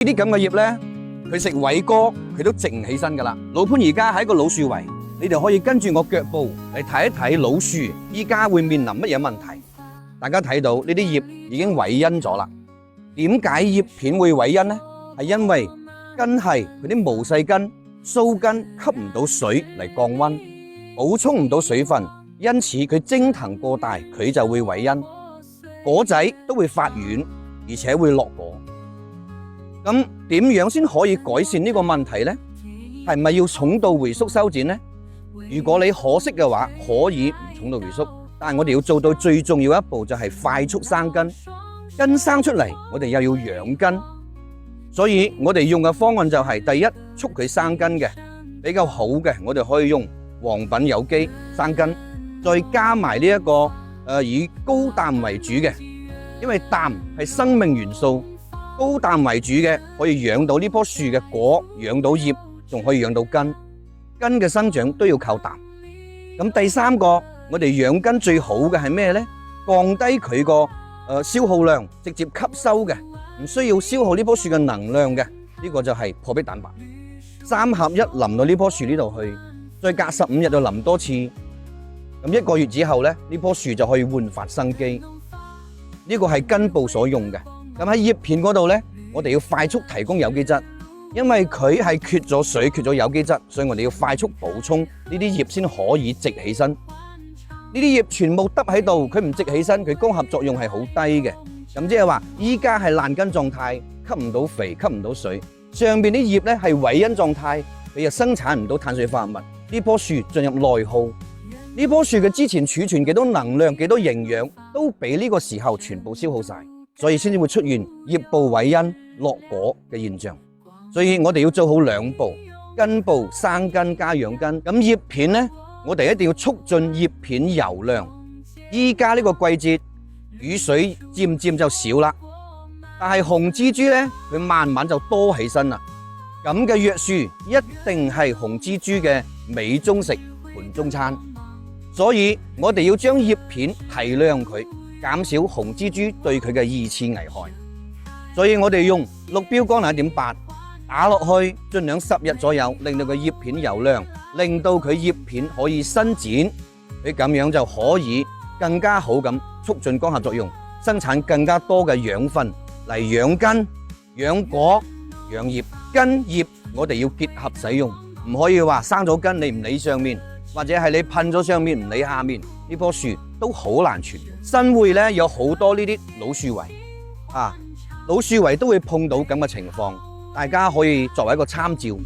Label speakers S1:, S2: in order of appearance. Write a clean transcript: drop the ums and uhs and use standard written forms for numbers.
S1: 呢啲咁嘅葉咧，佢食偉哥佢都直唔起身噶啦。老潘而家喺一個老樹圍，你哋可以跟住我腳步嚟睇一睇老樹依家會面臨乜嘢問題。大家睇到呢啲葉已經萎茵咗啦。點解葉片會萎茵呢？係因為根係佢啲毛細根、鬚根吸唔到水嚟降溫，補充唔到水分，因此佢蒸騰過大，佢就會萎茵。果仔都會發軟，而且會落果。咁點樣先可以改善呢個問題呢？係咪要重蹈回宿修剪呢？如果你可惜嘅話，可以唔重蹈回宿，但係我哋要做到最重要一步就係快速生根。根生出嚟，我哋又要養根，所以我哋用嘅方案就係第一，促佢生根嘅比較好嘅，我哋可以用黃品有機生根，再加埋呢一個以高氮為主嘅，因為氮係生命元素。高氮為主嘅可以養到呢棵樹嘅果，養到葉，仲可以養到根。根嘅生長都要靠氮。咁第三個，我哋養根最好嘅係咩呢？降低佢個消耗量，直接吸收嘅，唔需要消耗呢棵樹嘅能量嘅，呢個就係破壁蛋白。3合1淋到呢棵樹呢度去，再隔15日就淋多次。咁1個月之後呢，呢棵樹就可以煥發生機。呢個係根部所用嘅。咁喺葉片嗰度呢，我哋要快速提供有機質，因為佢係缺咗水、缺咗有機質，所以我哋要快速補充呢啲葉先可以直起身。呢啲葉全部耷喺度，佢唔直起身，佢光合作用係好低嘅。咁即係話，依家係爛根狀態，吸唔到肥，吸唔到水。上邊啲葉呢係萎茵狀態，佢又生產唔到碳水化合物。呢棵樹進入內耗，呢棵樹嘅之前儲存幾多能量、幾多營養，都俾呢個時候全部消耗晒。所以先至會出現葉部萎茵落果嘅現象，所以我哋要做好2步，根部生根加養根。咁葉片呢，我哋一定要促進葉片油量。依家呢個季節雨水漸漸就少啦，但係紅蜘蛛呢，佢慢慢就多起身啦。咁嘅藥樹一定係紅蜘蛛嘅美中食、盤中餐，所以我哋要將葉片提亮佢，減少紅蜘蛛對佢嘅2次危害，所以我哋用綠標光能 1.8 打落去，盡量10日左右，令到佢葉片油亮，令到佢葉片可以伸展，佢咁樣就可以更加好咁促進光合作用，生產更加多嘅養分嚟養根、養果、養葉。根葉我哋要結合使用，唔可以話生咗根你唔理上面，或者係你噴咗上面唔理下面，呢棵樹都好難存活。新會咧有好多呢啲老樹圍老樹圍都會碰到咁嘅情況，大家可以作為一個參照。